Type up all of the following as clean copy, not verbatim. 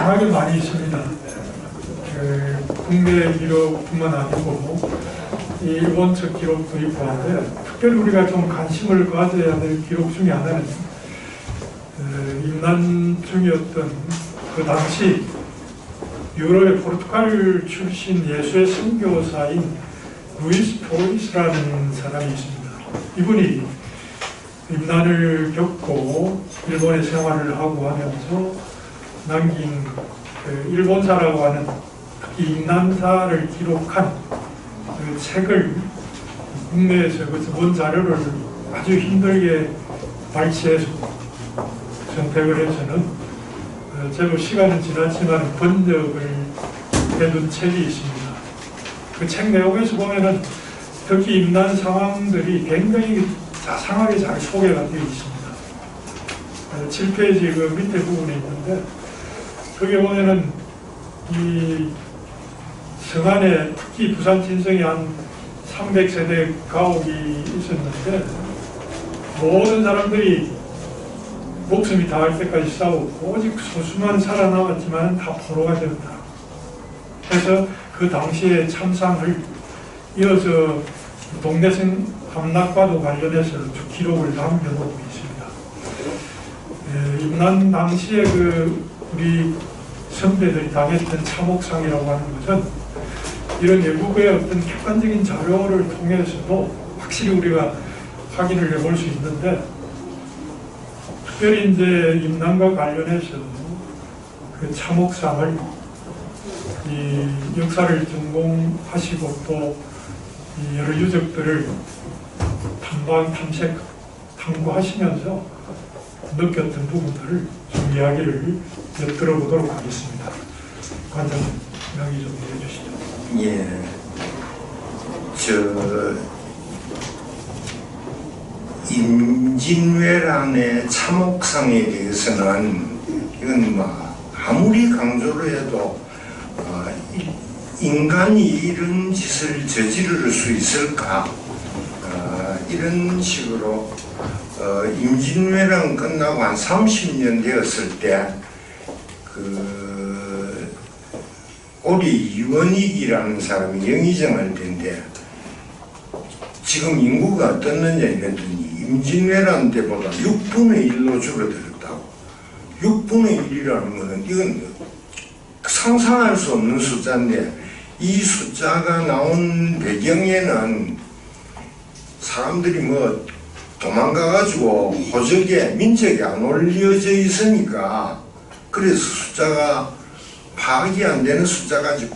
워낙에 많이 있습니다. 국내 기록뿐만 아니고 일본 측 기록도 있고 한데, 특별히 우리가 좀 관심을 가져야 될 기록 중에 하나는 임난 중이었던 그 당시 유럽의 포르투갈 출신 예수의 선교사인 루이스 토리스라는 사람이 있습니다. 이분이 임난을 겪고 일본에 생활을 하고 하면서 남긴 일본사라고 하는 특히 임난사를 기록한 그 책을 국내에서 그 원 자료를 아주 힘들게 발췌해서 선택을 해서는 제법 시간은 지났지만 번역을 해둔 책이 있습니다. 그 책 내용에서 보면은 특히 임난 상황들이 굉장히 자상하게 잘 소개가 되어 있습니다. 7페이지 그 밑에 부분에 있는데, 거기에 보면은 이 성안에 특히 부산 진성에 한 300세대 가옥이 있었는데, 모든 사람들이 목숨이 다할 때까지 싸웠고 오직 소수만 살아남았지만 다 포로가 되었다. 그래서 그 당시의 참상을 이어서 동대성 함락과도 관련해서 기록을 남겨놓고 있습니다. 임난 당시에 그 우리 선배들이 당했던 참혹상이라고 하는 것은 이런 외국의 어떤 객관적인 자료를 통해서도 확실히 우리가 확인을 해볼 수 있는데, 특별히 이제 임난과 관련해서 그 참혹상을 이 역사를 전공하시고 또 이 여러 유적들을 탐색, 탐구하시면서 느꼈던 부분들을 좀 이야기를 들어보도록 하겠습니다. 관장님, 이야기 좀 해주시죠. 예, 임진왜란의 참혹상에 대해서는 이건 뭐 아무리 강조를 해도 인간이 이런 짓을 저지를 수 있을까, 이런 식으로 임진왜란 끝나고 한 30년 되었을 때 그 오리 이원익이라는 사람이 영의정할 때인데, 지금 인구가 어떻느냐 이랬더니 임진왜란 때보다 6분의 1로 줄어들었다고. 6분의 1이라는 것은 이건 상상할 수 없는 숫자인데, 이 숫자가 나온 배경에는 사람들이 뭐 도망가가지고 호적에 민적이 안 올려져 있으니까, 그래서 숫자가 파악이 안 되는 숫자까지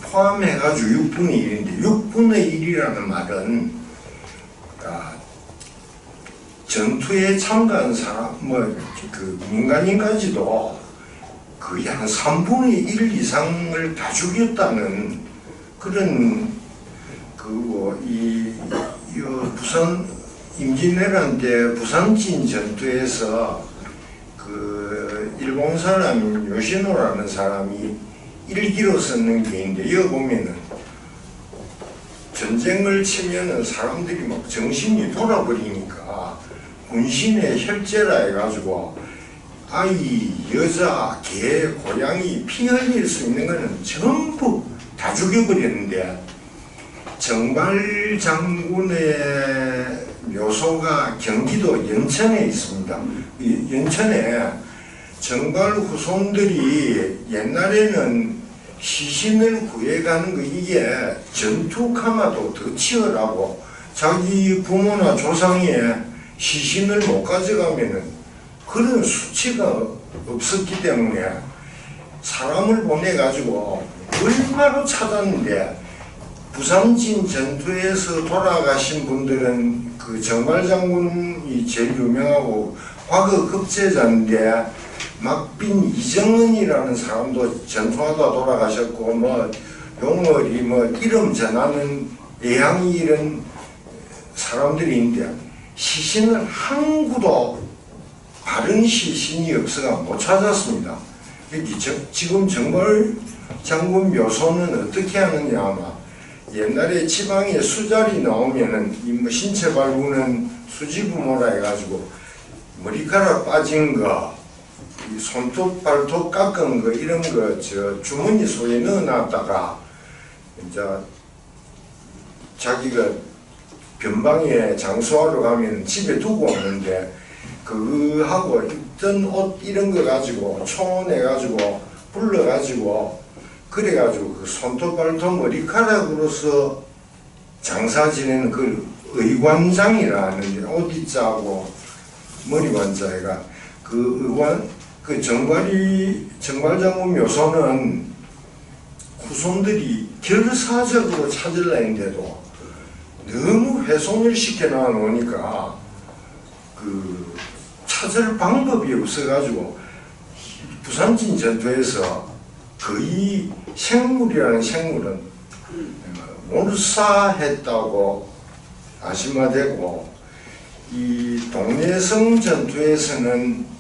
포함해가지고 6분의 1인데, 6분의 1이라는 말은 전투에 참가한 사람, 그 민간인까지도 거의 한 3분의 1 이상을 다 죽였다는 그런 부산 임진왜란 때 부산진 전투에서 그 일본 사람 요시노라는 사람이 일기로 썼는 게 있는데, 여기 보면은 전쟁을 치면은 사람들이 막 정신이 돌아버리니까 군신의 혈제라 해가지고 아이, 여자, 개, 고양이 피 흘릴 수 있는 거는 전부 다 죽여버렸는데, 정발 장군의 묘소가 경기도 연천에 있습니다. 이 연천에 정발 후손들이 옛날에는 시신을 구해가는 거, 이게 전투카마도 더 치열하고, 자기 부모나 조상의 시신을 못 가져가면은 그런 수치가 없었기 때문에 사람을 보내가지고 얼마로 찾았는데, 부산진 전투에서 돌아가신 분들은 그 정발 장군이 제일 유명하고 화그 급제자인데, 막빈 이정은이라는 사람도 전투하다 돌아가셨고, 뭐 용월이 뭐 이름 전하는 예향이 이런 사람들이 있는데, 시신을 한 구도 바른 시신이 없어가 못 찾았습니다. 지금 정발 장군 묘소는 어떻게 하느냐, 아마 옛날에 지방에 수자리 나오면은 뭐 신체 발부는 수지부모라 해가지고 머리카락 빠진 거, 이 손톱 발톱 깎은 거 이런 거 저 주머니 속에 넣어놨다가 이제 자기가 변방에 장수하러 가면 집에 두고 오는데 그하고 입던 옷 이런 거 가지고 초내 가지고 불러 가지고 그래 가지고 그 손톱 발톱 머리카락으로서 장사 지내는 그 의관장이라는 옷이자고 머리관자가 그 의관 그 정발장군 묘소는 후손들이 결사적으로 찾으려 했는데도 너무 훼손을 시켜 놓으니까 그 찾을 방법이 없어가지고 부산진 전투에서 거의 생물이라는 생물은 몰사했다고 아시마되고 이 동래성 전투에서는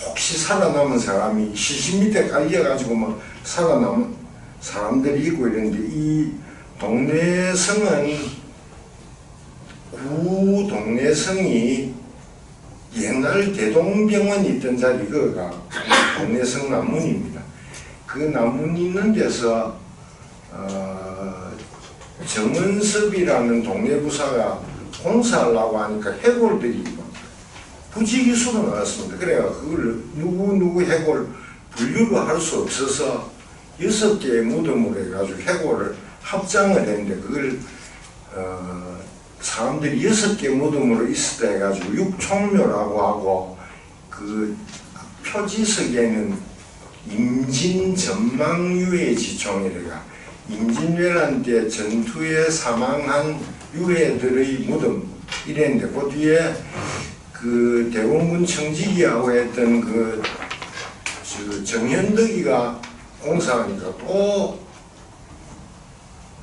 혹시 살아남은 사람이 시신 밑에 깔려가지고 뭐 살아남은 사람들이 있고 이런데 이 동래성은 구 동래성이 옛날 대동병원이 있던 자리가 동래성 남문입니다. 그 남문 있는 데서 정은섭이라는 동네부사가 공사하려고 하니까 해골들이 부지기수로 나왔습니다. 그래야 그걸 누구 해골 분류를 할 수 없어서 6개의 무덤으로 해가지고 해골을 합장을 했는데 그걸 사람들이 6개 무덤으로 있었다 해가지고 육총묘라고 하고 그 표지석에는 임진전망유해지총이래가 임진왜란 때 전투에 사망한 유해들의 무덤 이랬는데 그 뒤에 그 대원군 청지기하고 했던 그 정현덕이가 공사하니까 또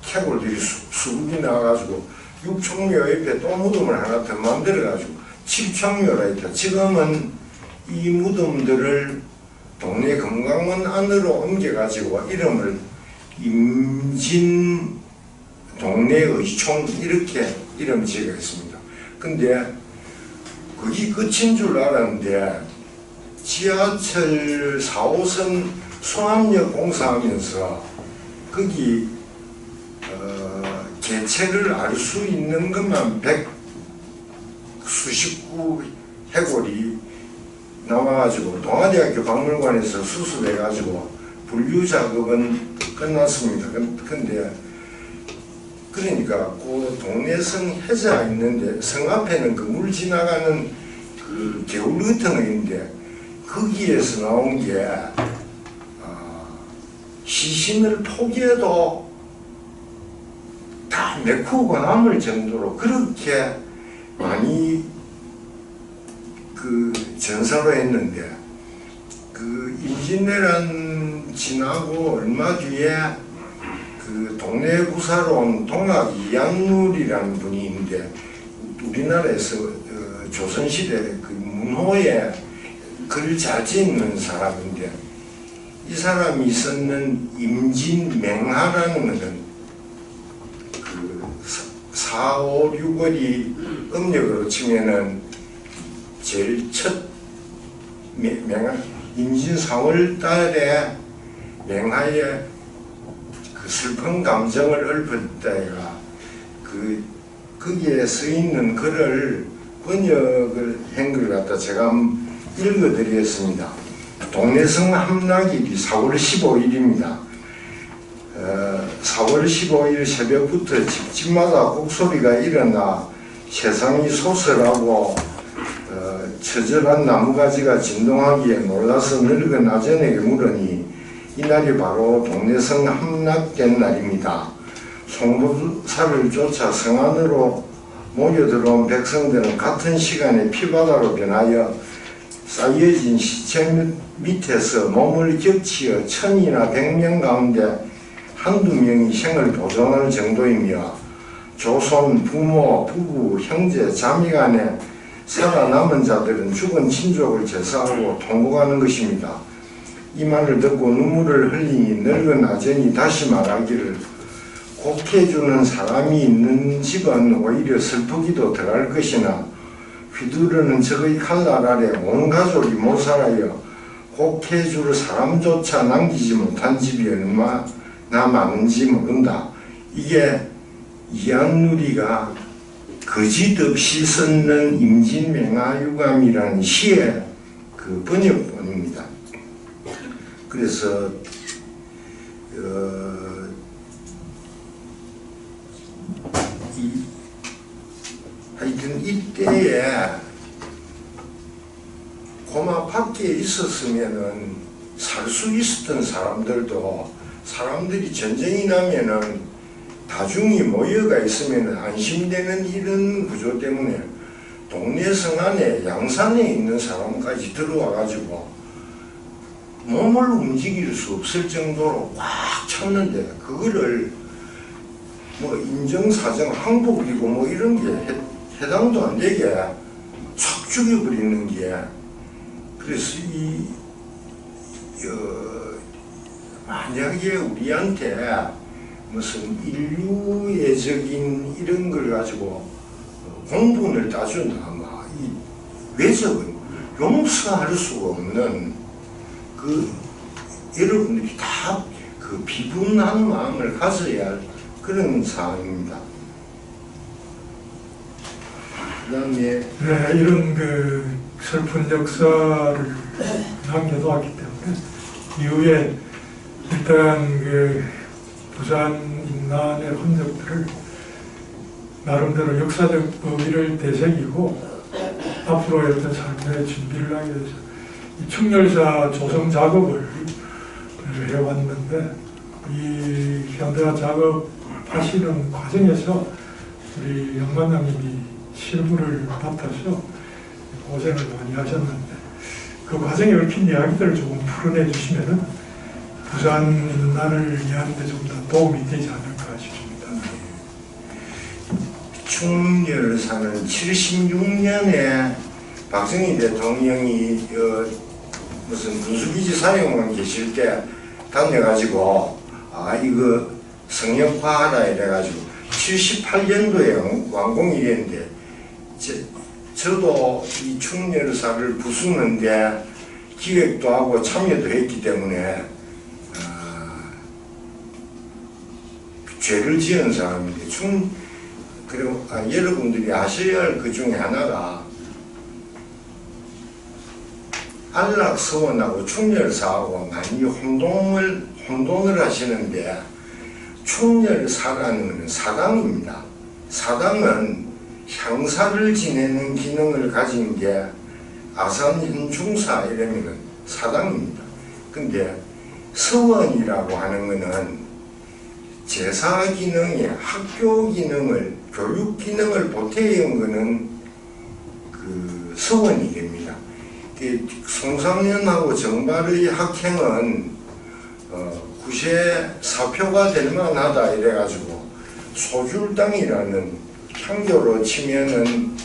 해골들이 수국이 나와가지고 육총묘 옆에 또 무덤을 하나 더 만들어가지고 칠총묘라 했다. 지금은 이 무덤들을 동네 금강원 안으로 옮겨가지고 이름을 임진 동네의 총 이렇게 이름 지어가 있습니다. 근데 그게 끝인 줄 알았는데 지하철 4호선 송암역 공사하면서 거기 개체를 알 수 있는 것만 100수십구 해골이 나와가지고 동아대학교 박물관에서 수습해가지고 분류 작업은 끝났습니다. 근데 그러니까 그 동래성 해자 있는데 성 앞에는 그 물 지나가는 그 개울 같은 거 있는데 거기에서 나온 게 시신을 포기해도 다 메꾸고 남을 정도로 그렇게 많이 그 전사로 했는데 그 임진왜란 지나고 얼마 뒤에 그 동네 부사로 온 동학 이양률이라는 분이 있는데 우리나라에서 조선시대 그 문호에 글 잘 짓는 사람인데 이 사람이 썼는 임진맹하라는 것은 그 4, 5, 6월이 음력으로 치면은 제일 첫 맹하 임진 4월 달에 맹하에 그 슬픈 감정을 읊을 때가 그 거기에 써 있는 글을 번역을 한 걸 갖다 제가 읽어드리겠습니다. 동래성 함락일이 4월 15일입니다. 4월 15일 새벽부터 집집마다 곡소리가 일어나 세상이 소설하고 처절한 나무가지가 진동하기에 놀라서 늙은 아전에게 물으니 이날이 바로 동래성 함락된 날입니다. 송보사를 쫓아 성 안으로 모여들어온 백성들은 같은 시간에 피바다로 변하여 쌓여진 시체 밑에서 몸을 겹치어 1000이나 100명 가운데 한두 명이 생을 보존할 정도이며 조손, 부모, 부부, 형제, 자매 간에 살아남은 자들은 죽은 친족을 제사하고 통곡하는 것입니다. 이 말을 듣고 눈물을 흘리니 늙은 아전이 다시 말하기를 곡해주는 사람이 있는 집은 오히려 슬프기도 덜할 것이나 휘두르는 적의 칼날 아래 온 가족이 못 살아요 혹해줄 사람조차 남기지 못한 집이 얼마나 많은지 모른다. 이게 이한누리가 거짓없이 썼는 임진맹하유감이라는 시의 그 번역본입니다. 그래서 하여튼 이때에 고마 밖에 있었으면은 살 수 있었던 사람들이 전쟁이 나면은 다중이 모여가 있으면 안심되는 이런 구조 때문에 동네 성 안에 양산에 있는 사람까지 들어와 가지고 몸을 움직일 수 없을 정도로 꽉 찼는데 그거를 뭐 인정사정 항복이고 뭐 이런 게 해당도 안 되게 척 죽여버리는 게 그래서 만약에 우리한테 무슨 인류애적인 이런 걸 가지고 공분을 따준다면 이 외적은 용서할 수가 없는 그 여러분들이 다 그 비분한 마음을 가져야 할 그런 사항입니다. 그다음에 네, 이런 그 슬픈 역사를 남겨놓았기 때문에 이후에 일단 그 부산 인난의 흔적들을 나름대로 역사적 의미를 되새기고 앞으로의 어떤 삶의 준비를 하기 위해서 이 충렬사 조성 작업을 해왔는데 이 현대화 작업하시는 과정에서 우리 영만장님이 실무를 맡아서 고생을 많이 하셨는데 그 과정에 얽힌 이야기들을 조금 풀어내 주시면은 부산 인난을 이해하는 데 좀 더 도움이 되지 않을까 싶습니다. 충렬사는 76년에 박정희 대통령이 무슨 군수기지 사용원 계실 때 다녀가지고 이거 성역화하라 이래가지고 78년도에 완공이 됐는데 저도 이 충렬사를 부수는데 기획도 하고 참여도 했기 때문에 죄를 지은 사람인데 그리고 여러분들이 아셔야 할 그 중에 하나가 안락서원하고 충렬사하고 많이 혼동을 하시는데 충렬사라는 것은 사당입니다. 사당은 향사를 지내는 기능을 가진 게 아산현중사 이러면 사당입니다. 근데 서원이라고 하는 것은 제사 기능에 학교 기능을 교육 기능을 보태온 것은 그 서원이 됩니다. 송상현하고 정발의 학행은 구세 사표가 될 만하다 이래가지고 소줄당이라는 향교로 치면은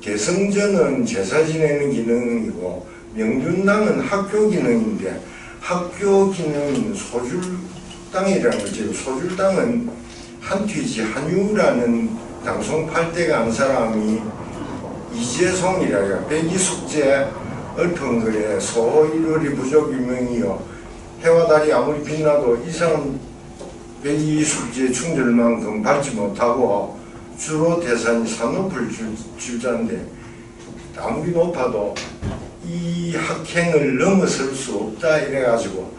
개성전은 제사 지내는 기능이고 명륜당은 학교 기능인데 학교 기능은 소줄당이라는 거죠. 소줄당은 한퇴지 한유라는 당송 8대가 한 사람이 이재송이라가 백이숙제 얼평글에 소일월이 부족유명이요 해와 달이 아무리 빛나도 이 사람 백이숙제 충절만큼 밟지 못하고 주로 대산이 산높을 줄자인데 아무리 높아도 이 학행을 넘어설 수 없다 이래가지고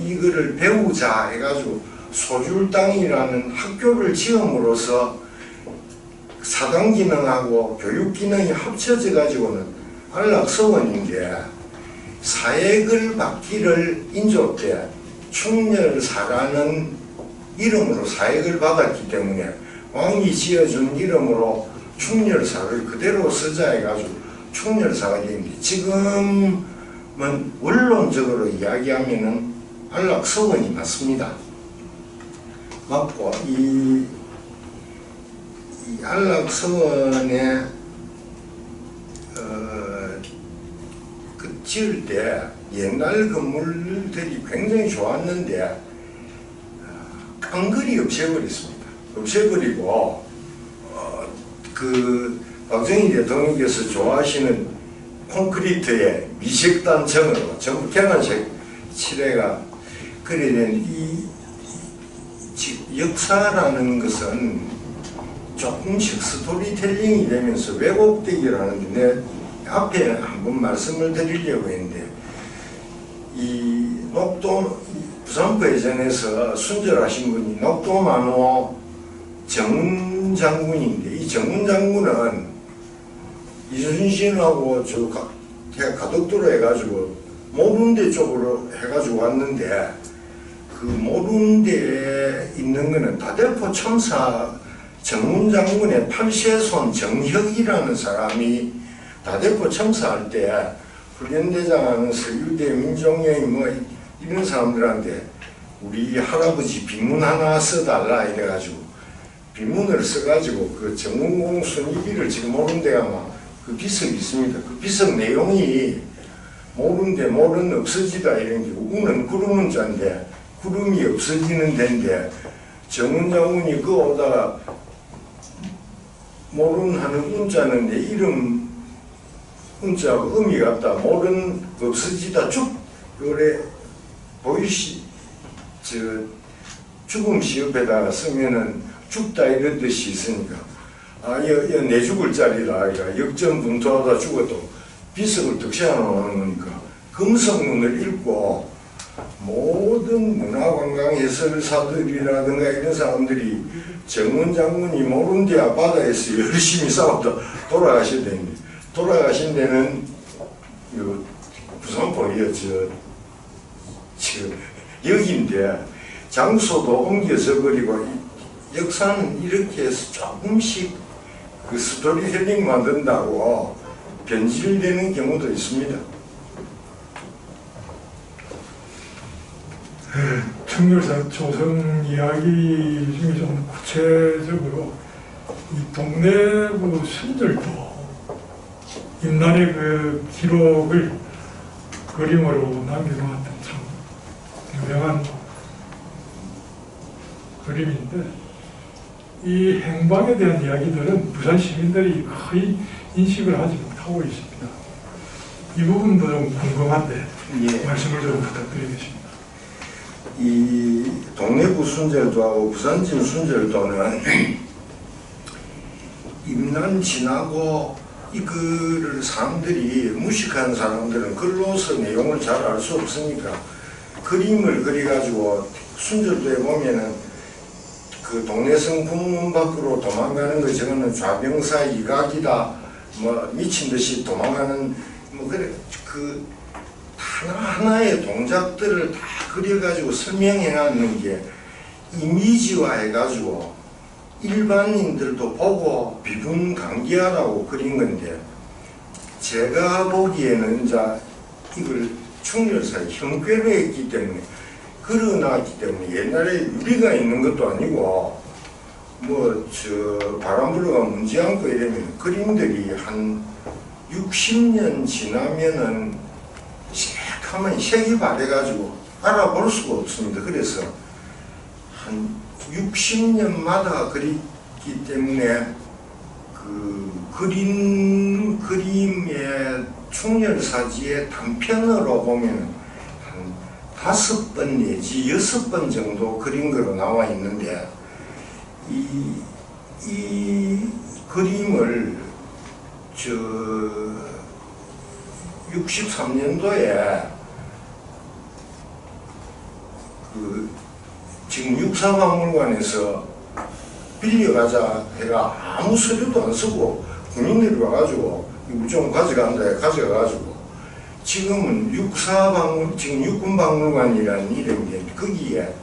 이거를 배우자 해가지고 소줄당이라는 학교를 지음으로써 사당 기능하고 교육 기능이 합쳐져 가지고는 안락서원인데 사액을 받기를 인조 때 충렬사라는 이름으로 사액을 받았기 때문에 왕이 지어준 이름으로 충렬사를 그대로 쓰자 해가지고 충렬사가 됩니다. 지금은 원론적으로 이야기하면은 안락서원이 맞습니다. 맞고 이 안락서원에 그 지을 때 옛날 건물들이 굉장히 좋았는데 깡그리 없애버렸습니다. 없애버리고 그 박정희 대통령께서 좋아하시는 콘크리트에 미식단층으로 전부 계란색 칠해가 그래 된 이 역사라는 것은 조금씩 스토리텔링이 되면서 왜곡되기라는 데 내 앞에 한번 말씀을 드리려고 했는데 이 녹도 부산부 예전에서 순절하신 분이 녹도만호 정운 장군인데 이 정운 장군은 이순신하고 저 가덕도로 해가지고 모룬대 쪽으로 해가지고 왔는데 그 모룬대에 있는 거는 다대포 첨사 정운 장군의 8세손 정혁이라는 사람이 다대포 첨사할 때 훈련대장 하면서 유대 민족여행 뭐 이런 사람들한테 우리 할아버지 비문 하나 써달라 이래가지고 비문을 써가지고 그 정운공 순위비를 지금 모룬대가 막 그 비석이 있습니다. 그 비석 내용이 모른데 모른 없어지다 이런 게 우는 구름 자인데 구름이 없어지는 데인데 정운 장군이 그 오다가 모른 하는 운자는데 이름 운자하고 음이 같다 모른 없어지다 쭉 요래 보이시 저 죽음 시옆에다가 쓰면은 죽다 이런 뜻이 있으니까 내 죽을 자리라 역전분투하다 죽어도 비석을 득시하러 오는 거니까 금성문을 읽고 모든 문화관광 해설사들이라든가 이런 사람들이 정운 장군이 모룬디아 바다에서 열심히 싸웠다 돌아가셔야 되는데 돌아가신 데는 부산포이요 여기인데 장소도 옮겨서 그리고 역사는 이렇게 해서 조금씩 그 스토리텔링 만든다고 변질되는 경우도 있습니다. 청렬사 조성 이야기 중에 좀 구체적으로 이 동래구 순절도 임날의 그 기록을 그림으로 남겨놓았던 참 유명한 그림인데 이 행방에 대한 이야기들은 부산 시민들이 거의 인식을 하지 못하고 있습니다. 이 부분도 좀 궁금한데 예. 말씀을 좀 부탁드리겠습니다. 이 동래구 순절도하고 부산진 순절도는 임난 지나고 이거를 사람들이 무식한 사람들은 글로서 내용을 잘 알 수 없으니까 그림을 그려가지고 순절도에 보면은 그 동래성 북문 밖으로 도망가는 거 저거는 좌병사 이각이다 뭐 미친 듯이 도망가는 뭐 그래 그 하나하나의 동작들을 다 그려가지고 설명해 놨는 게 이미지화 해가지고 일반인들도 보고 비분강기하라고 그린 건데 제가 보기에는 이제 이걸 충렬사에 형괴로 했기 때문에 그려놨기 때문에 옛날에 유리가 있는 것도 아니고 뭐 저 바람 불어가 문지 않고 이러면 그림들이 한 60년 지나면은 하면 색이 바래가지고 알아볼 수가 없습니다. 그래서 한 60년마다 그리기 때문에 그 그림의 충렬사지의 단편으로 보면 한 5번 내지 6번 정도 그린 거로 나와 있는데 이 그림을 63년도에 그 지금 육사박물관에서 빌려가자 해가 아무 서류도 안 쓰고 군인들이 와가지고 이거 좀 가져간다 해 가져가가지고 지금은 지금 육군박물관이라는 이름인데 거기에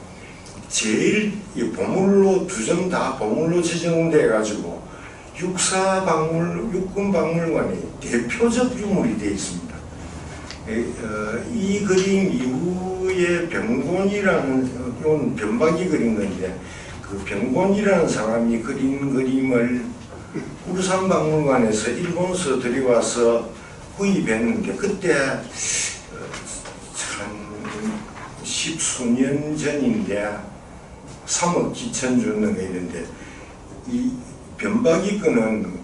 제일 보물로 2점 다 보물로 지정돼 가지고 육군박물관의 대표적 유물이 되어 있습니다. 이 그림 이후에 병곤이라는 이건 변박이 그린 건데 그 병곤이라는 사람이 그린 그림을 울산박물관에서 일본서 들여와서 구입했는데 그때 참 10수년 전인데 3억 기천 주는 게 있는데 이 변박이 거는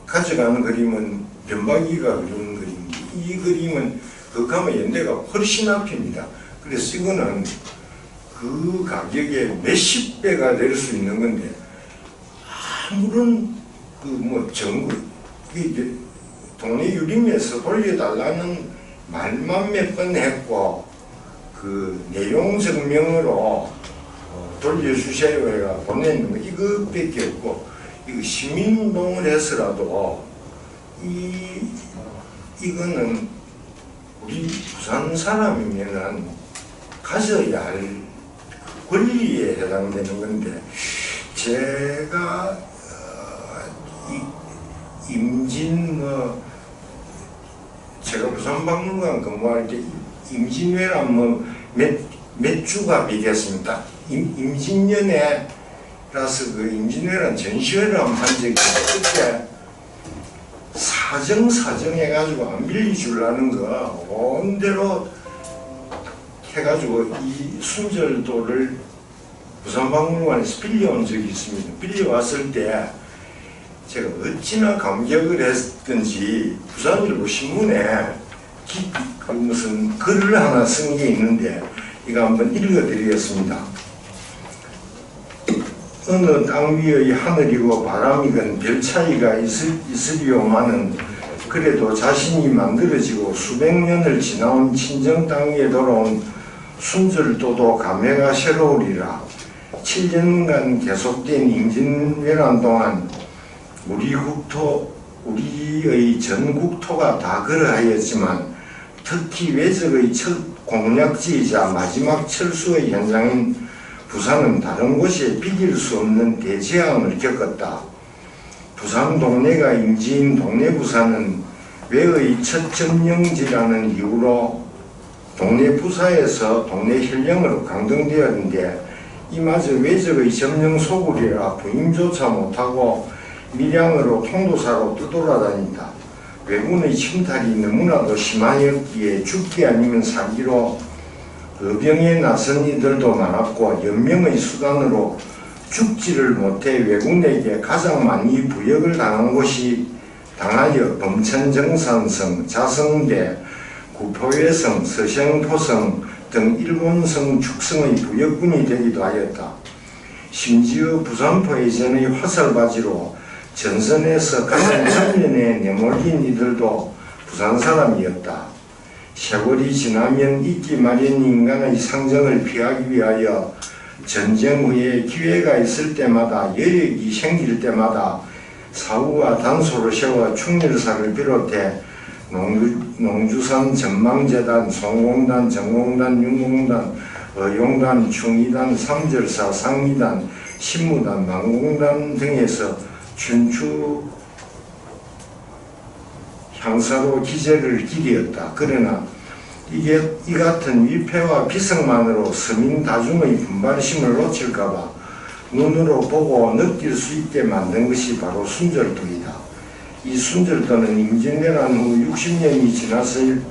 가져가는 그림은 변박이가 그린 그림인데 이 그림은 극하면 연대가 훨씬 앞입니다. 그래서 이거는 그 가격의 몇십 배가 될 수 있는 건데 아무런 그 뭐 정부 이게 동네 유림에서 돌려달라는 말만 몇 번 했고 그 내용 증명으로 돌려주세요 해가 보내는 거 이것밖에 없고 이거 시민운동을 해서라도 이거는 우리 부산 사람이면은 가져야 할 권리에 해당되는 건데 제가 임진 제가 부산박물관 근무할 때 임진왜란 몇 주가 비겠습니다. 임진년에라서 그 임진왜란 전시회를 한번 한 적이 있어요. 그때 사정 해가지고 안 빌려주려는 거 온대로 해가지고 이 순절도를 부산박물관에서 빌려온 적이 있습니다. 빌려왔을 때 제가 어찌나 감격을 했던지 부산일보 신문에 그 무슨 글을 하나 쓴 게 있는데 이거 한번 읽어드리겠습니다. 어느 땅 위의 하늘이고 바람이건 별 차이가 있으리요마는 그래도 자신이 만들어지고 수백 년을 지나온 친정 땅 위에 돌아온 순절도도 감회가 새로우리라. 7년간 계속된 임진왜란 동안 우리의 전 국토가 다 그러하였지만 특히 외적의 첫 공략지이자 마지막 철수의 현장인 부산은 다른 곳에 비길 수 없는 대재앙을 겪었다. 부산 동네가 임지인 동네 부산은 외의 첫 점령지라는 이유로 동네 부사에서 동네 혈령으로 강등되었는데 이마저 외적의 점령 소굴이라 부임조차 못하고 밀양으로 통도사로 떠돌아다닌다. 왜군의 침탈이 너무나도 심하였기에 죽기 아니면 사기로 의병에 나선 이들도 많았고 연명의 수단으로 죽지를 못해 왜군에게 가장 많이 부역을 당한 곳이 당하여 범천정산성, 자성대, 구포회성, 서생포성 등 일본성 축성의 부역군이 되기도 하였다. 심지어 부산포해전의 화살바지로 전선에서 가장 전면에 내몰린 이들도 부산 사람이었다. 세월이 지나면 잊기 마련인 인간의 상정을 피하기 위하여 전쟁 후에 기회가 있을 때마다 여력이 생길 때마다 사후와 단소를 세워 충렬사를 비롯해 농주산 전망재단, 송공단, 정공단, 윤공단, 어용단, 충의단, 삼절사, 상미단, 신무단, 망공단 등에서 춘추 향사로 기재를 기리었다. 그러나 이 같은 위패와 비석만으로 서민 다중의 분발심을 놓칠까봐 눈으로 보고 느낄 수 있게 만든 것이 바로 순절도이다. 이 순절도는 임진왜란 후 60년이 지났을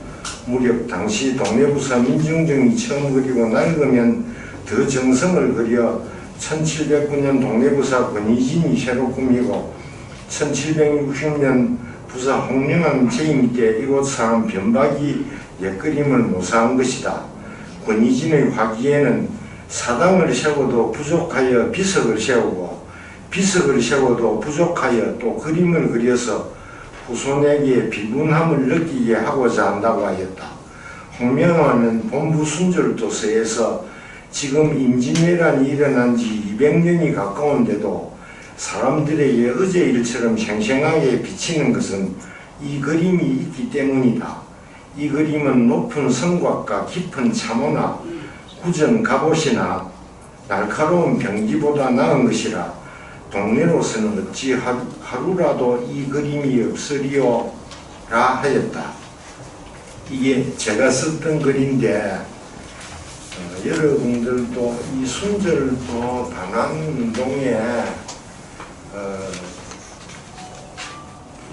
무렵 당시 동네부사 민중정이 처음 그리고 낡으면 더 정성을 그려 1709년 동네부사 권희진이 새로 꾸미고 1760년 부사 홍령암 재임 때 이곳 사람 변박이 옛그림을 모사한 것이다. 권희진의 화기에는 사당을 세워도 부족하여 비석을 세우고 비석을 세워도 부족하여 또 그림을 그려서 후손에게 비분함을 느끼게 하고자 한다고 하였다. 홍명화는 본부 순절도서에서 지금 임진왜란이 일어난 지 200년이 가까운데도 사람들에게 어제 일처럼 생생하게 비치는 것은 이 그림이 있기 때문이다. 이 그림은 높은 성곽과 깊은 참호나 구전 갑옷이나 날카로운 병기보다 나은 것이라 동네로서는 어찌 하루라도 이 그림이 없으리오라 하였다. 이게 제가 썼던 글인데 여러분들도 이 순절도 반환운동에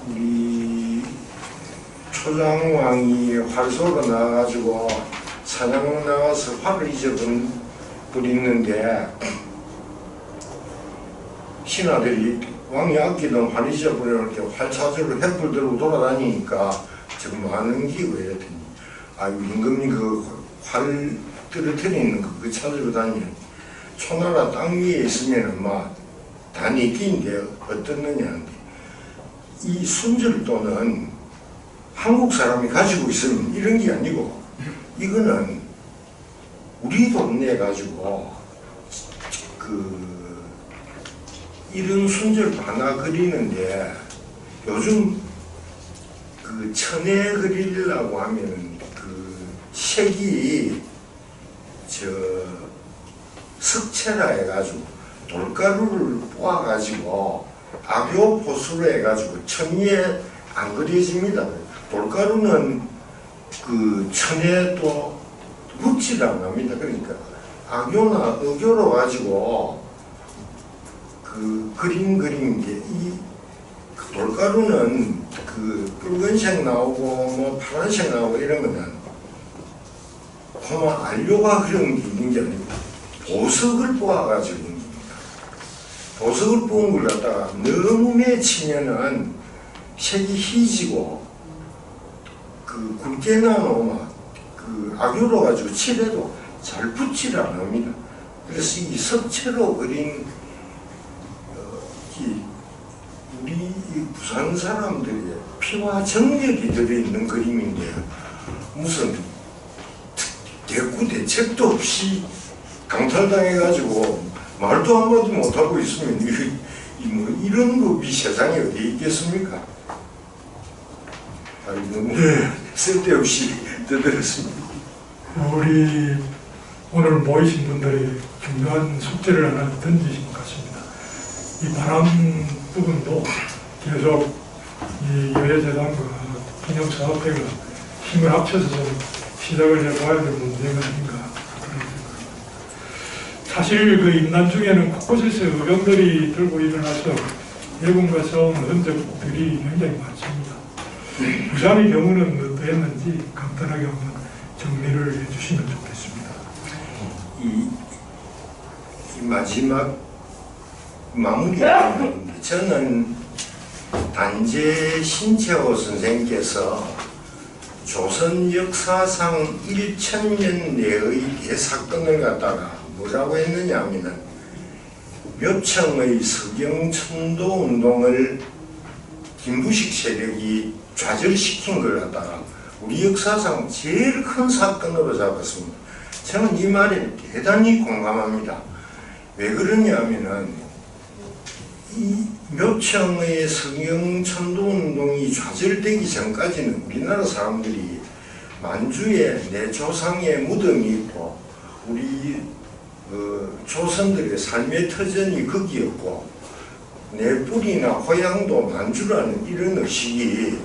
우리 초장왕이 활쏘로 나와가지고 사냥 나와서 화를 잊어버리는데 신하들이 왕이 아끼던 활 잊어버려 이렇게 활 찾으러 횃불 들고 돌아다니니까 지금 뭐 하는 기고 이랬더니 아유 임금님 그 활 떨어뜨리는 그 찾으러 다니는 초나라 땅 위에 있으면은 막 다니기인데 어떻느냐 하는데 이 순절도는 한국 사람이 가지고 있으면 이런 게 아니고 이거는 우리 동네 가지고 그 이런 순절 만화 그리는데 요즘 그 천에 그리려고 하면은 그 색이 저 석채라 해가지고 돌가루를 뽀아가지고 악교 보수로 해가지고 천 위에 안 그려집니다. 돌가루는 그 천에 또 묻지도 않습니다. 그러니까 악교나 어교로 가지고 그 그린 게 이 돌가루는 그 붉은색 나오고 뭐 파란색 나오고 이런 거는 그만 안료가 그런 게 있는 게 아니고 보석을 뽑아가지고 있는 겁니다. 보석을 뽑은 걸 갖다가 너무 맺히면은 색이 희지고 그 굵게 나오면 그 악유로 가지고 칠해도 잘 붙질 않습니다. 그래서 이 석채로 그린 우리 이 부산 사람들의 피와 정력이 들어있는 그림인데 무슨 대꾸 대책도 없이 강탈당해가지고 말도 한마디 못하고 있으면 뭐 이런 법이 세상에 어디 있겠습니까? 너무 쓸데없이 떠들었습니다. 우리 오늘 모이신 분들이 중요한 숙제를 하나 던지신 것 같습니다. 이 바람 부분도 계속 이 여해재단과 기념사업회가 힘을 합쳐서 좀 시작을 해봐야 될 문제가 아닌가 그런 생각입니다. 사실 그 임난 중에는 곳곳에서 의병들이 들고 일어나서 예군과 싸운 흔적들이 굉장히 많습니다. 부산의 경우는 어떠했는지 간단하게 한번 정리를 해주시면 좋겠습니다. 이 마지막 마무리하는데 저는 단재 신채호 선생께서 조선 역사상 1000년 내의 대사건을 갖다가 뭐라고 했느냐 하면은 묘청의 서경천도 운동을 김부식 세력이 좌절시킨 걸 갖다가 우리 역사상 제일 큰 사건으로 잡았습니다. 저는 이 말에 대단히 공감합니다. 왜 그러냐 하면은 이 묘청의 서경천도 운동이 좌절되기 전까지는 우리나라 사람들이 만주에 내 조상의 무덤이 있고 우리 조선들의 삶의 터전이 거기였고 내 뿌리나 고향도 만주라는 이런 의식이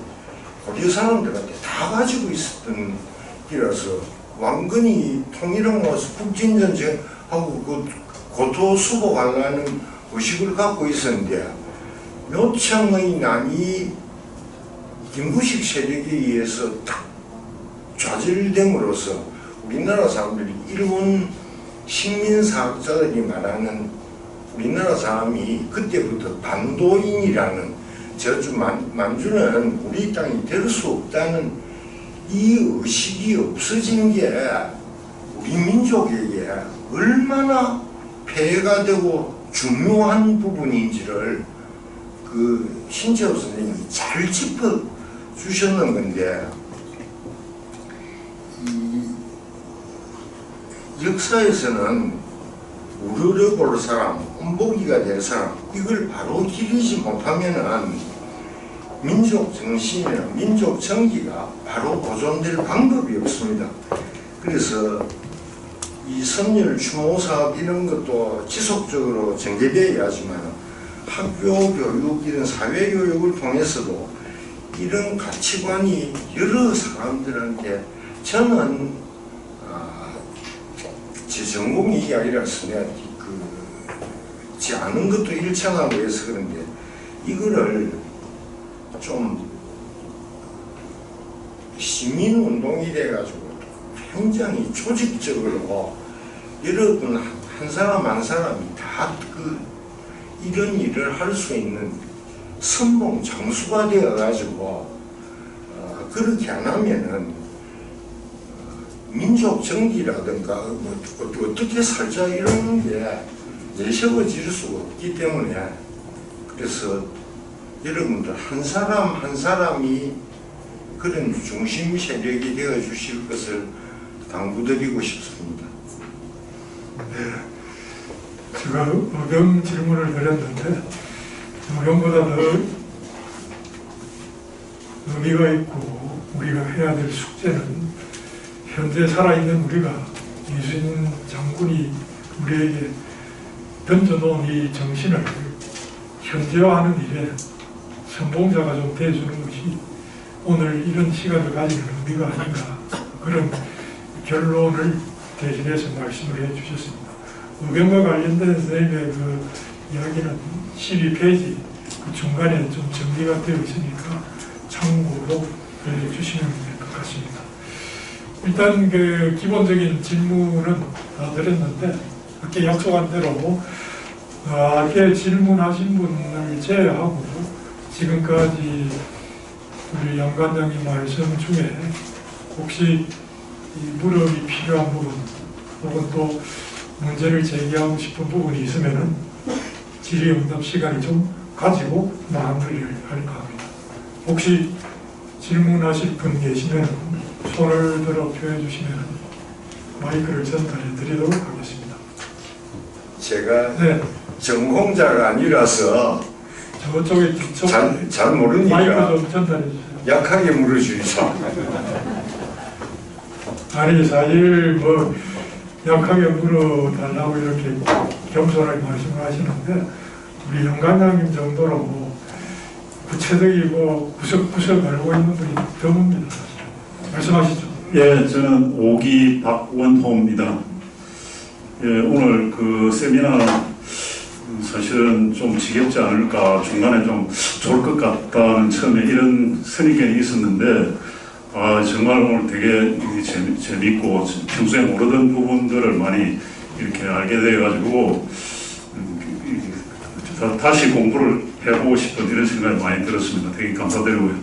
고려 사람들한테 다 가지고 있었던 이라서 왕건이 통일하고 나서 국진전쟁하고 그 고토 수복하려는 의식을 갖고 있었는데 묘청의 난이 김부식 세력에 의해서 딱 좌절됨으로써 우리나라 사람들이 일본 식민사학자들이 말하는 우리나라 사람이 그때부터 반도인이라는 저주 만주는 우리 땅이 될 수 없다는 이 의식이 없어진 게 우리 민족에게 얼마나 폐해가 되고 중요한 부분인지를 그 신채호 선생님이 잘 짚어 주셨는 건데 이 역사에서는 우르르 볼 사람, 혼보기가 될 사람 이걸 바로 기리지 못하면은 민족 정신이나 민족 정기가 바로 보존될 방법이 없습니다. 그래서 이 선열 추모 사업 이런 것도 지속적으로 전개되어야 하지만 학교 교육 이런 사회 교육을 통해서도 이런 가치관이 여러 사람들한테 저는 제 전공이 이게 아니라서 내가 제 아는 것도 일천하고 해서 그런데 이거를 좀 시민운동이 돼가지고 굉장히 조직적으로 여러분 한 사람 한 사람이 다 그 이런 일을 할 수 있는 선봉 장수가 되어가지고 그렇게 안 하면은 민족 정기라든가 뭐 어떻게 살자 이런 게 내세워질 수가 없기 때문에 그래서 여러분들 한 사람 한 사람이 그런 중심 세력이 되어 주실 것을 당부드리고 싶습니다. 제가 의경 질문을 드렸는데 의경보다 더 의미가 있고 우리가 해야 될 숙제는 현재 살아있는 우리가 이순신 장군이 우리에게 던져놓은 이 정신을 현재화하는 일에 선봉자가 좀 돼주는 것이 오늘 이런 시간을 가지는 의미가 아닌가 그런 결론을 대신해서 말씀을 해주셨습니다. 의견과 관련된 선생님의 그 이야기는 12페이지 그 중간에 좀 정리가 되어 있으니까 참고로 해주시면 될 것 같습니다. 일단 그 기본적인 질문은 다 드렸는데 아까 약속한 대로 아까 질문하신 분을 제외하고 지금까지 우리 양 관장님 말씀 중에 혹시 이 물음이 필요한 부분 혹은 또 문제를 제기하고 싶은 부분이 있으면은 질의응답 시간을 좀 가지고 마무리를 할까 합니다. 혹시 질문하실 분 계시면 손을 들어 표해 주시면 마이크를 전달해 드리도록 하겠습니다. 제가 네. 전공자가 아니라서 저쪽에 뒤쪽 잘 모르니까 마이크 좀 전달해 주세요. 약하게 물어주이소. 아니 사실 뭐 약하게 물어달라고 이렇게 겸손하게 말씀을 하시는데 우리 영관장님 정도로 뭐 구체적이고 구석구석 알고 있는 분이 드뭅니다. 말씀하시죠. 예, 저는 오기 박원호입니다. 예, 오늘 그 세미나 사실은 좀 지겹지 않을까, 중간에 좀 좋을 것 같다는 처음에 이런 선입견이 있었는데, 정말 오늘 되게 재밌고, 평소에 모르던 부분들을 많이 이렇게 알게 돼가지고, 다시 공부를 해보고 싶은 이런 생각이 많이 들었습니다. 되게 감사드리고요.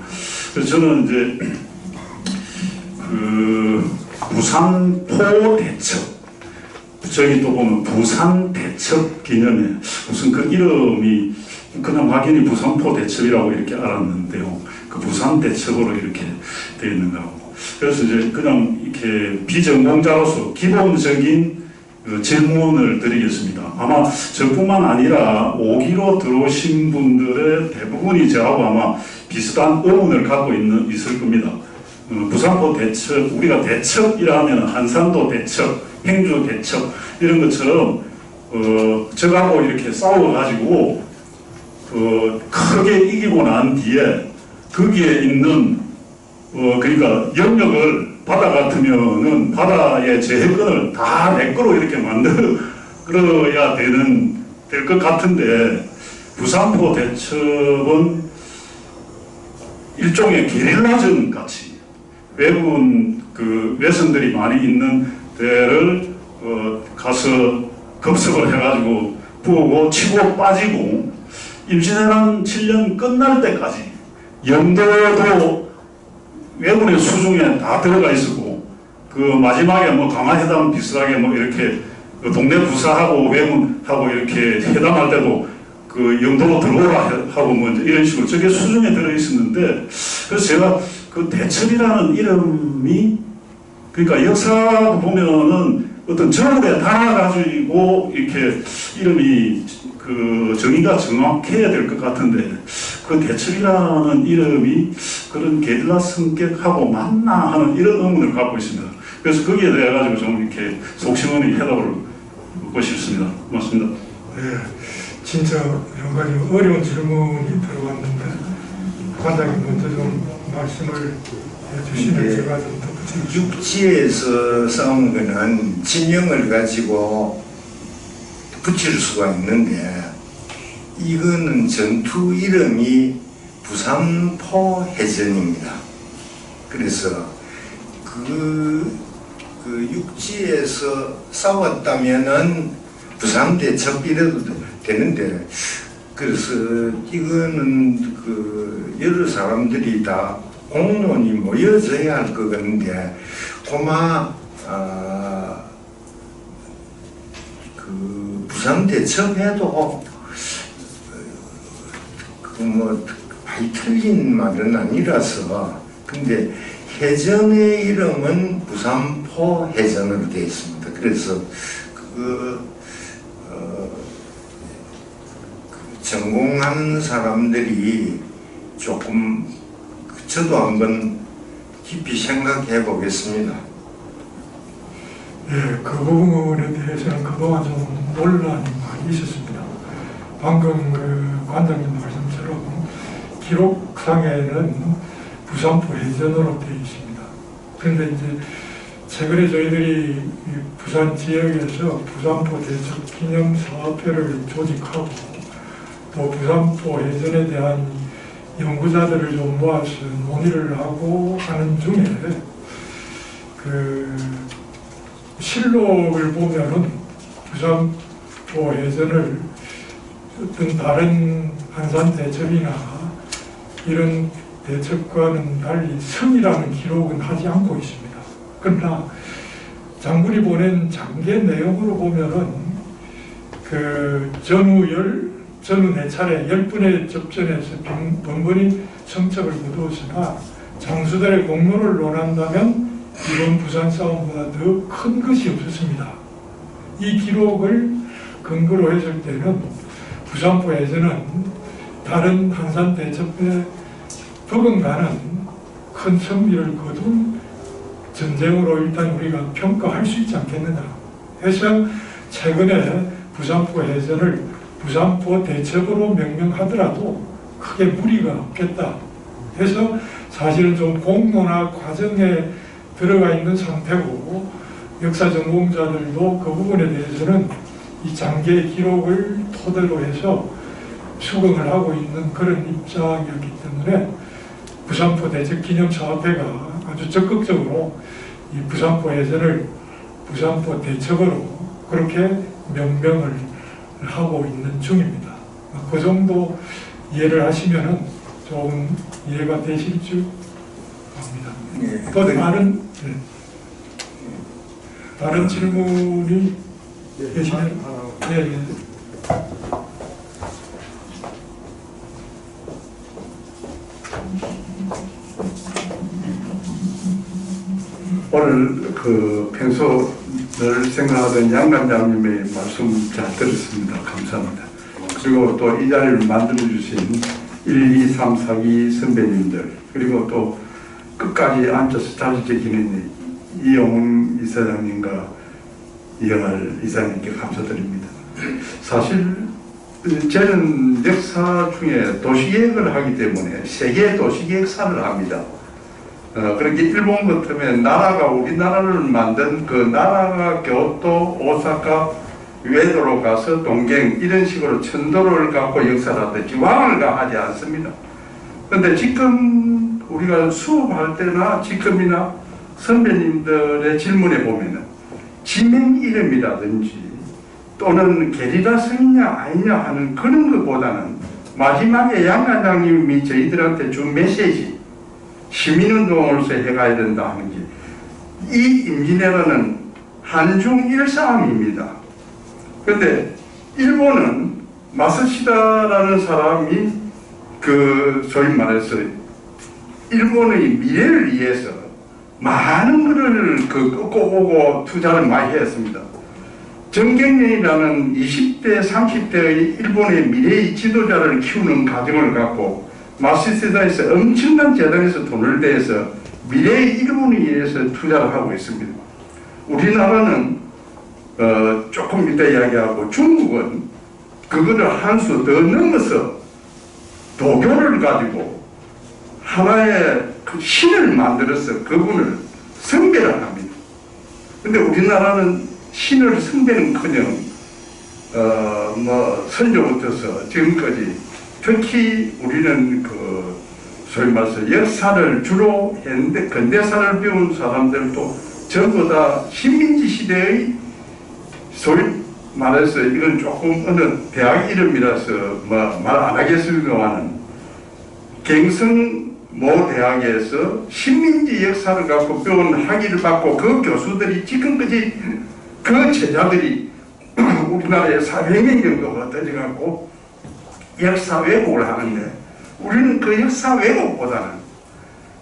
그래서 저는 이제, 부산포 대첩. 저기 또 보면 부산 대첩 기념회 무슨 그 이름이 그냥 막연히 부산포 대첩이라고 이렇게 알았는데요. 그 부산 대첩으로 이렇게 되어 있는 거고. 그래서 이제 그냥 이렇게 비전공자로서 기본적인 질문을 드리겠습니다. 아마 저뿐만 아니라 5기로 들어오신 분들의 대부분이 저하고 아마 비슷한 의문을 갖고 있을 겁니다. 부산포 대첩, 우리가 대첩이라 하면 한산도 대첩, 행주 대첩 이런 것처럼 저하고 이렇게 싸워가지고 크게 이기고 난 뒤에 거기에 있는 그러니까 영역을 바다 같으면은 바다의 제해권을 다 내 거로 이렇게 만들어야 될 것 같은데 부산포 대첩은 일종의 게릴라전 같이 외국인 외선들이 많이 있는 데를 가서 급습을 해가지고 부고 치고 빠지고 임진왜란 7년 끝날 때까지 영도도 외군의 수중에 다 들어가 있었고 그 마지막에 뭐 강화회담 비슷하게 뭐 이렇게 동네 부사하고 외군하고 이렇게 회담할 때도 그 영도로 들어오라 하고 뭐 이런 식으로 저게 수중에 들어 있었는데 그래서 제가 그 대첩이라는 이름이 그러니까 역사 보면은 어떤 정부에 달아가지고 이렇게 이름이 그 정의가 정확해야 될 것 같은데 그 대첩이라는 이름이 그런 게릴라 성격하고 맞나 하는 이런 의문을 갖고 있습니다. 그래서 거기에 대해 가지고 좀 이렇게 속시원히 해답을 묻고 싶습니다. 고맙습니다. 네, 진짜 여러 가지 어려운 질문이 들어왔는데 관장님 먼저 좀 말씀을 해주시면 제가 좀 덧붙이겠습니다. 육지에서 싸운 거는 진영을 가지고 붙일 수가 있는데 이거는 전투 이름이 부산포 해전입니다. 그래서 그 육지에서 싸웠다면은 부산 대첩 이래도 되는데 그래서 이거는 그 여러 사람들이 다 공론이 모여져야 할 것 같은데 고마 그 부산 대첩에도 그 많이 틀린 말은 아니라서 근데 해전의 이름은 부산포 해전으로 되어 있습니다. 그래서 전공한 사람들이 조금 저도 한번 깊이 생각해 보겠습니다. 예, 그 부분에 대해서는 그동안 좀 논란이 많이 있었습니다. 방금 그 관장님 말씀처럼 기록상에는 부산포 해전으로 되어 있습니다. 그런데 이제 최근에 저희들이 이 부산 지역에서 부산포 대첩 기념사업회를 조직하고 또 부산포 해전에 대한 연구자들을 좀 모아서 논의를 하고 하는 중에 그 실록을 보면은 부산포 해전을 어떤 다른 한산 대첩이나 이런 대첩과는 달리 승이라는 기록은 하지 않고 있습니다. 그러나 장군이 보낸 장계 내용으로 보면은 그 전후 4차례 10분의 접전에서 번번이 성적을 거두었으나 장수들의 공로를 논한다면 이번 부산 싸움보다 더 큰 것이 없었습니다. 이 기록을 근거로 했을 때는 부산포 해전은 다른 한산 대첩에 버금가는 큰 승리를 거둔 전쟁으로 일단 우리가 평가할 수 있지 않겠느냐 해서 최근에 부산포 해전을 부산포 대첩으로 명명하더라도 크게 무리가 없겠다 해서 사실은 좀 공론화 과정에 들어가 있는 상태고 역사 전공자들도 그 부분에 대해서는 이 장계 기록을 토대로 해서 수긍을 하고 있는 그런 입장이었기 때문에 부산포 대첩 기념사업회가 아주 적극적으로 이 부산포 해전을 부산포 대첩으로 그렇게 명명을 하고 있는 중입니다. 그 정도 이해를 하시면은 좀 이해가 되실 줄 압니다. 예. 또 다른 질문이 계시면 예. 오늘 그 평소 늘 생각하던 양 관장님의 말씀 잘 들었습니다. 감사합니다. 그리고 또 이 자리를 만들어주신 1, 2, 3, 4기 선배님들 그리고 또 끝까지 앉아서 자리 지키는 이용훈 이사장님과 이영할 이사장님께 감사드립니다. 사실 저는 역사 중에 도시계획을 하기 때문에 세계 도시계획사를 합니다. 그렇게 일본 같으면 나라가 우리나라를 만든 그 나라가 교토, 오사카, 외도로 가서 동경 이런 식으로 천도를 갖고 역사를 하듯이 왕을 가하지 않습니다. 그런데 지금 우리가 수업할 때나 지금이나 선배님들의 질문에 보면은 지명 이름이라든지 또는 게리라 성이냐 아니냐 하는 그런 것보다는 마지막에 양 관장님이 저희들한테 준 메시지 시민운동으로서 해가야 된다 하는 게 이 임진왜란은 한중 일싸움입니다. 그런데 일본은 마스시다라는 사람이 그 소위 말해서 일본의 미래를 위해서 많은 것을 끄고 투자를 많이 했습니다. 정경련이라는 20대, 30대의 일본의 미래의 지도자를 키우는 과정을 갖고 마스시다에서 엄청난 재단에서 돈을 대서 미래의 일본에 의해서 투자를 하고 있습니다. 우리나라는 조금 이따 이야기하고 중국은 그거를 한 수 더 넘어서 도교를 가지고 하나의 그 신을 만들어서 그분을 숭배를 합니다. 근데 우리나라는 신을 숭배는커녕 선조부터서 지금까지 특히 우리는 그 소위 말해서 역사를 주로 했는데 근대사를 배운 사람들도 전부 다 식민지 시대의 소위 말해서 이건 조금 어느 대학 이름이라서 뭐 말 안 하겠습니다만은 갱성 모 대학에서 식민지 역사를 갖고 배운 학위를 받고 그 교수들이 지금까지 그 제자들이 우리나라에 400명 정도가 떠져갖고 역사 왜곡을 하는데 우리는 그 역사 왜곡보다는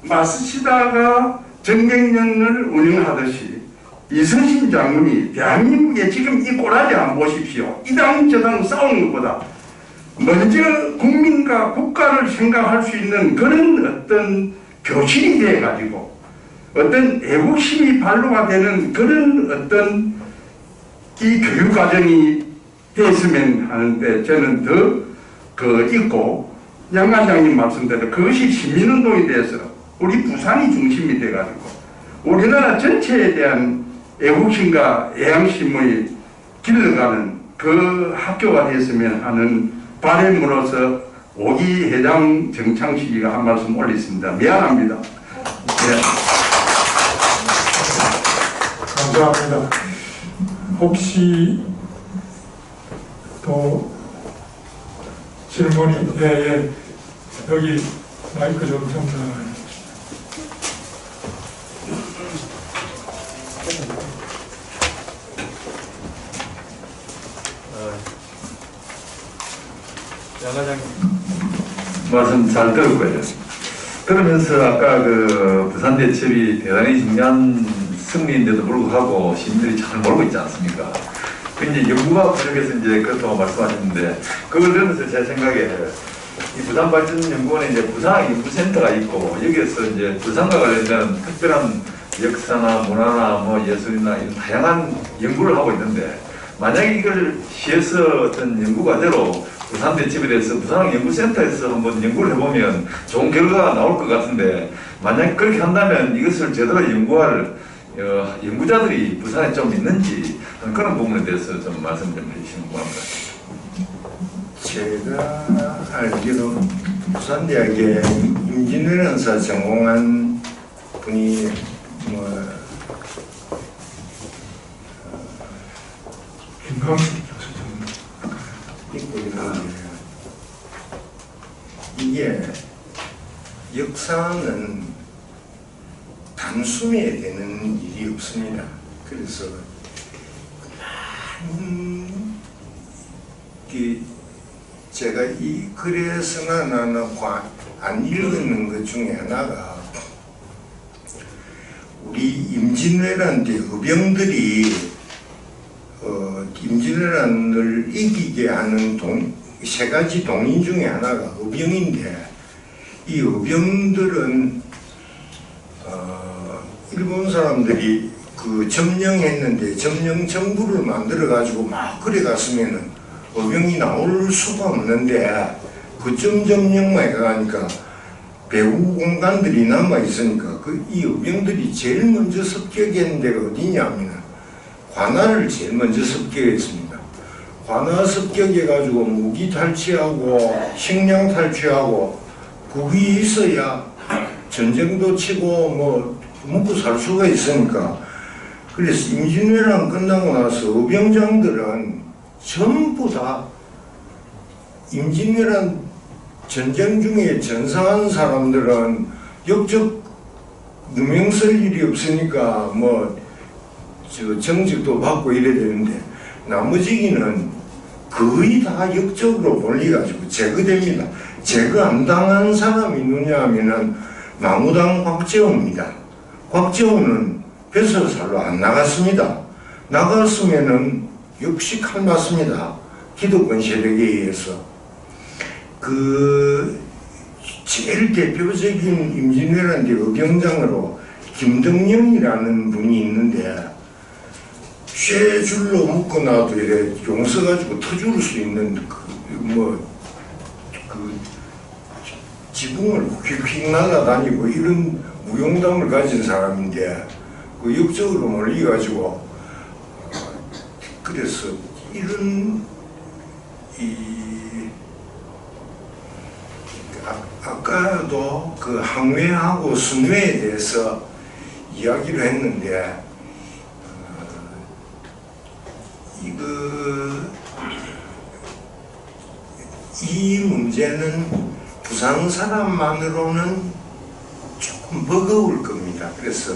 마스시다가 정경련을 운영하듯이 이순신 장군이 대한민국에 지금 이 꼬라지 안 보십시오. 이당 저당 싸우는 것보다 먼저 국민과 국가를 생각할 수 있는 그런 어떤 교실이 돼가지고 어떤 애국심이 발로가 되는 그런 어떤 이 교육과정이 됐으면 하는데 저는 더 있고 양 관장님 말씀대로 그것이 시민운동이 돼서 우리 부산이 중심이 돼가지고 우리나라 전체에 대한 애국심과 애양심의 길러가는 그 학교가 됐으면 하는 바람으로서 오기 회장 정창식이가 한 말씀 올렸습니다. 미안합니다. 네. 감사합니다. 혹시 또 질문이 예, 여기 마이크 좀 전달. 양과장님 말씀 잘 들었고요. 그러면서 아까 그 부산 대첩이 대단히 중요한 승리인데도 불구하고 시민들이 잘 모르고 있지 않습니까? 그 이제 연구가 부족해서 이제 그렇다고 말씀하셨는데 그걸 들으면서 제 생각에 이 부산발전연구원에 이제 부산연구센터가 있고 여기에서 이제 부산과 관련된 특별한 역사나 문화나 뭐 예술이나 이런 다양한 연구를 하고 있는데 만약에 이걸 시에서 어떤 연구 과제로 부산 대첩에 대해서 부산연구센터에서 한번 연구를 해보면 좋은 결과가 나올 것 같은데 만약 그렇게 한다면 이것을 제대로 연구할 연구자들이 부산에 좀 있는지 그런 부분에 대해서 좀 말씀 좀 해주시면 고맙습니다. 제가 알기로 부산대학에 임진왜란사 전공한 분이 김광식 교수 좀. 있고 있는데 이게 역사는 단숨에 되는 일이 없습니다. 그래서 많은 제가 이 글에 써나는 안 읽는 것 중에 하나가 우리 임진왜란 때 의병들이 임진왜란을 이기게 하는 세 가지 동인 중에 하나가 의병인데 이 의병들은 일본 사람들이 그 점령했는데 점령 정부를 만들어 가지고 막 그래 갔으면은 의병이 나올 수가 없는데 그점 점령만 해가니까 배후 공간들이 남아 있으니까 이 의병들이 제일 먼저 습격한 데가 어디냐면은 관할을 제일 먼저 습격했습니다. 관할 습격해가지고 무기 탈취하고 식량 탈취하고 국이 있어야 전쟁도 치고 뭐 먹고 살 수가 있으니까 그래서 임진왜란 끝나고 나서 의병장들은 전부 다 임진왜란 전쟁 중에 전사한 사람들은 역적 누명 쓸 일이 없으니까 뭐 정직도 받고 이래야 되는데 나머지는 거의 다 역적으로 몰려가지고 제거됩니다. 제거 안 당한 사람이 누냐 하면은 망우당 곽재호입니다. 곽재호는 벼슬살로 안 나갔습니다. 나갔으면은 역시 칼 맞습니다. 기득권 세력에 의해서. 제일 대표적인 임진왜란 때 의병장으로 김덕령이라는 분이 있는데 쇠줄로 묶어놔도 이래 용서가지고 터줄 수 있는 지붕을 휙휙 날아다니고 이런 무용담을 가진 사람인데 그 역적으로 몰려가지고 그래서 이런 아까도 그 항외하고 순회에 대해서 이야기를 했는데 이거 이 문제는 부산 사람만으로는 조금 버거울 겁니다. 그래서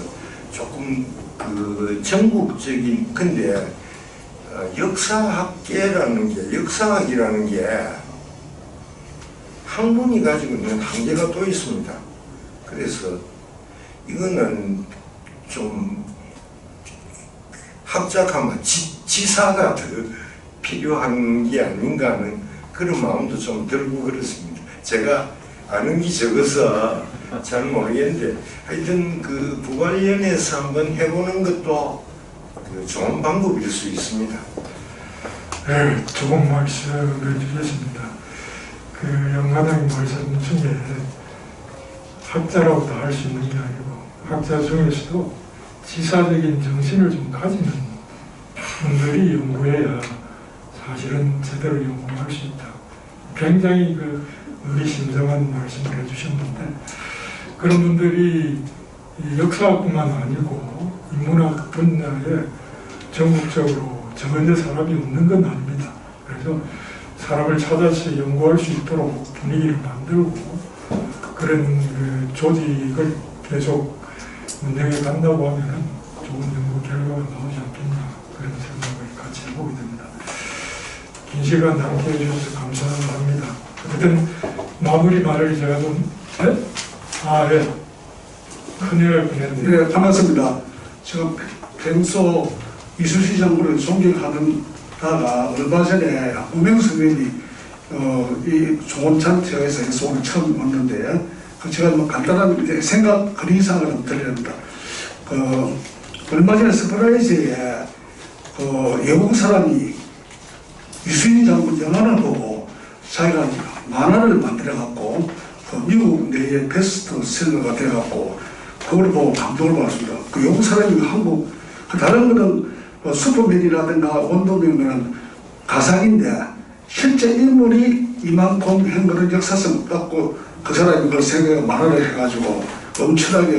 조금 그 전국적인 근데 역사학이라는 게 학문이 가지고 있는 한계가 또 있습니다. 그래서 이거는 좀 학자가마 지사가 더 필요한 게 아닌가 하는 그런 마음도 좀 들고 그렇습니다. 제가 아는 게 적어서 잘 모르겠는데 하여튼 그 부관련해서 한번 해보는 것도 그 좋은 방법일 수 있습니다. 네, 좋은 말씀을 주셨습니다. 그 영화당의 말씀 중에 학자라고 다 할 수 있는 게 아니고 학자 중에서도 지사적인 정신을 좀 가지는 분들이 연구해야 사실은 제대로 연구할 수 있다. 굉장히 그 의리심장한 말씀을 해주셨는데 그런 분들이 역사뿐만 아니고 인문학 분야에 전국적으로 전혀 사람이 없는 건 아닙니다. 그래서 사람을 찾아서 연구할 수 있도록 분위기를 만들고 그런 그 조직을 계속 운영해 간다고 하면 좋은 연구 결과가 나오지 않겠나 그런 생각을 같이 해보게 됩니다. 긴 시간 함께 해주셔서 감사합니다. 어쨌든 마무리 말을 제가 좀 예. 큰일 날 뻔했네요. 네, 반갑습니다. 제가 평소 이수시 장군을 존경하다가 얼마 전에 우명수 의원이 이 좋은 잔치에서 해서 오늘 처음 왔는데 제가 뭐 간단한 생각 그림상을 한번 드립니다. 얼마 전에 서프라이즈에 영국 사람이 이수신 장군 영화를 보고 자기가 만화를 만들어갖고 미국 내에 베스트셀러가 돼갖고 그걸 보고 감동을 받았습니다. 그 영국 사람이 한국 다른 거는 슈퍼맨이라든가 원더맨은 가상인데 실제 인물이 이만큼 한 거는 역사성 갖고 그 사람이 그걸 생각해 만화를 해가지고 엄청나게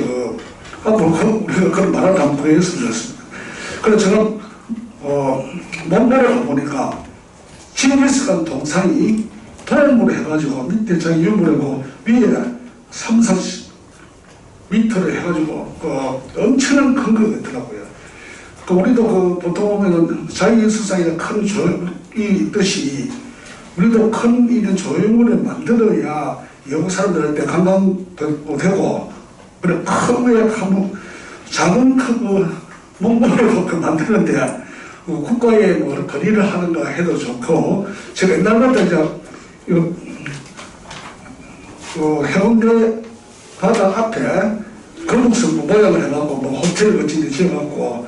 우리가 그런 만화를 한번 보였으면 좋겠습니다. 그래서 저는 몽골에 가보니까 지브리스 간 동상이 도움으로 해가지고 밑에 자기 유물이고 위에 3, 40m를 해가지고 엄청난 큰 거 같더라고요. 우리도 보통 보면은 자연수상이나 큰 조형이 있듯이 우리도 큰 이런 조형물을 만들어야 영국 사람들한테 관광도 되고 그래 큰 거에 한번 작은 크고 몽골로 만드는데 국가에 뭐 거리를 하는가 해도 좋고 제가 옛날부터 이제 해운대 바다 앞에 거북선 모양을 해갖고 뭐 호텔 같은 데 지어갖고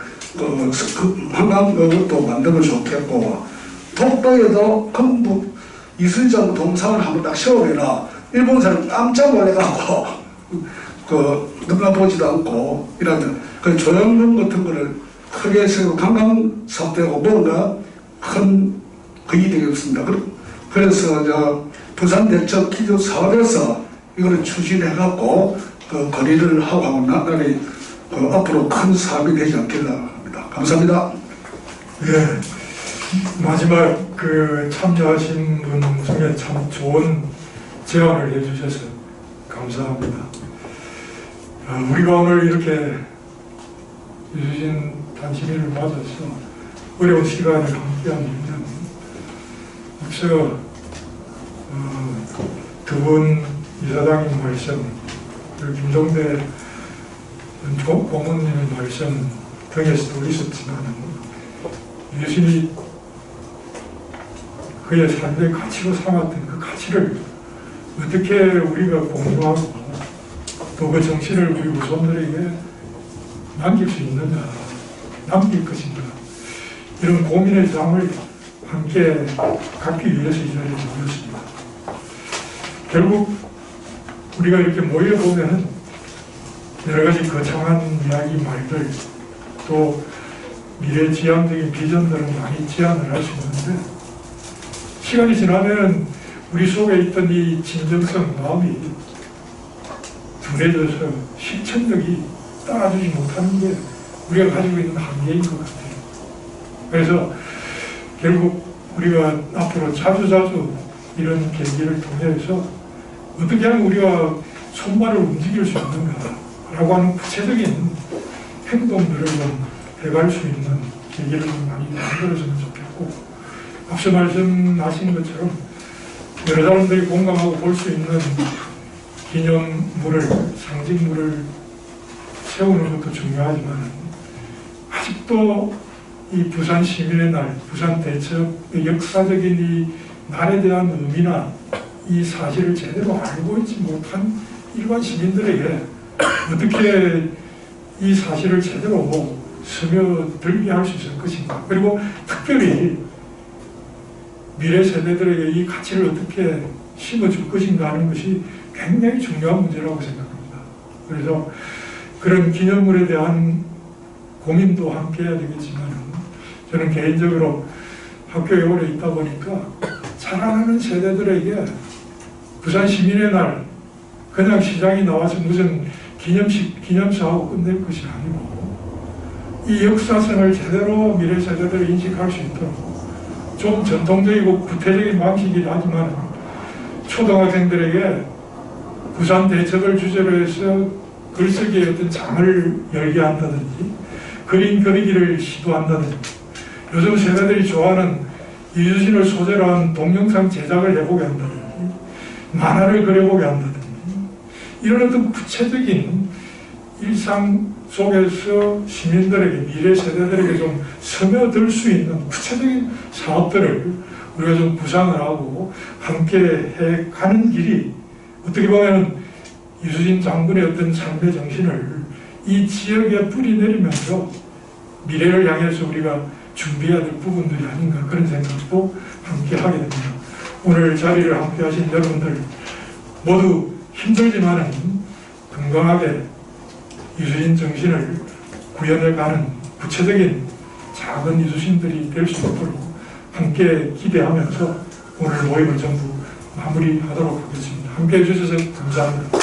관광 그것도 만들면 좋겠고 독도에도 건북 이순장 동상을 한번 딱 세워내라. 일본 사람 깜짝 놀래갖고 누가 보지도 않고 이러면 그 조형물 같은 거를 크게 세우고 관광 사업되고 뭔가 큰 거의 되겠습니다. 그래서 부산 대첩 기조 사업에서 이거를 추진해갖고 거리를 하고 하면 나날이 앞으로 큰 사업이 되지 않겠나 합니다. 감사합니다. 예. 마지막 참여하신 분 중에 참 좋은 제안을 해주셔서 감사합니다. 우리가 오늘 이렇게 유수신 단식일을 맞아서 어려운 시간을 함께한 이유는 앞서 두 분 이사장님 말씀, 그리고 김종대 고문님의 말씀 등에서도 있었지만 유신이 그의 삶의 가치로 삼았던 그 가치를 어떻게 우리가 공유하고 또 그 정신을 우리 후손들에게 남길 수 있느냐, 남길 것인가, 이런 고민의 장을 함께 갖기 위해서 이 자리에 모였습니다. 결국 우리가 이렇게 모여보면 여러 가지 거창한 이야기 말들 또 미래 지향적인 비전들을 많이 제안을 할 수 있는데 시간이 지나면 우리 속에 있던 이 진정성 마음이 둔해져서 실천력이 따라주지 못하는 게 우리가 가지고 있는 한계인 것 같아요. 그래서 결국 우리가 앞으로 자주 이런 계기를 통해서 어떻게 하면 우리가 손발을 움직일 수 있는가라고 하는 구체적인 행동들을 좀 해갈 수 있는 계기를 좀 많이 만들어주면 좋겠고, 앞서 말씀하신 것처럼 여러 사람들이 공감하고 볼 수 있는 기념물을, 상징물을 세우는 것도 중요하지만 아직도 이 부산 시민의 날, 부산 대첩의 역사적인 이 날에 대한 의미나 이 사실을 제대로 알고 있지 못한 일반 시민들에게 어떻게 이 사실을 제대로 스며들게 할 수 있을 것인가. 그리고 특별히 미래 세대들에게 이 가치를 어떻게 심어줄 것인가 하는 것이 굉장히 중요한 문제라고 생각합니다. 그래서 그런 기념물에 대한 고민도 함께 해야 되겠지만, 저는 개인적으로 학교에 오래 있다 보니까 자라나는 세대들에게 부산 시민의 날 그냥 시장에 나와서 무슨 기념사하고 끝낼 것이 아니고, 이 역사성을 제대로 미래 세대들이 인식할 수 있도록 좀 전통적이고 구태적인 방식이긴 하지만 초등학생들에게 부산 대첩을 주제로 해서 글쓰기의 어떤 장을 열게 한다든지, 그림 그리기를 시도한다든지, 요즘 세대들이 좋아하는 이순신을 소재로 한 동영상 제작을 해보게 한다든지, 만화를 그려보게 한다든지, 이런 어떤 구체적인 일상 속에서 시민들에게, 미래 세대들에게 좀 스며들 수 있는 구체적인 사업들을 우리가 좀 구상을 하고 함께 해가는 길이, 어떻게 보면 이순신 장군의 어떤 삶의 정신을 이 지역에 뿌리내리면서 미래를 향해서 우리가 준비해야 될 부분들이 아닌가, 그런 생각도 함께 하게 됩니다. 오늘 자리를 함께 하신 여러분들 모두 힘들지만은 건강하게 이순신 정신을 구현해가는 구체적인 작은 이순신들이 될 수 있도록 함께 기대하면서 오늘 모임을 전부 마무리하도록 하겠습니다. 함께 해주셔서 감사합니다.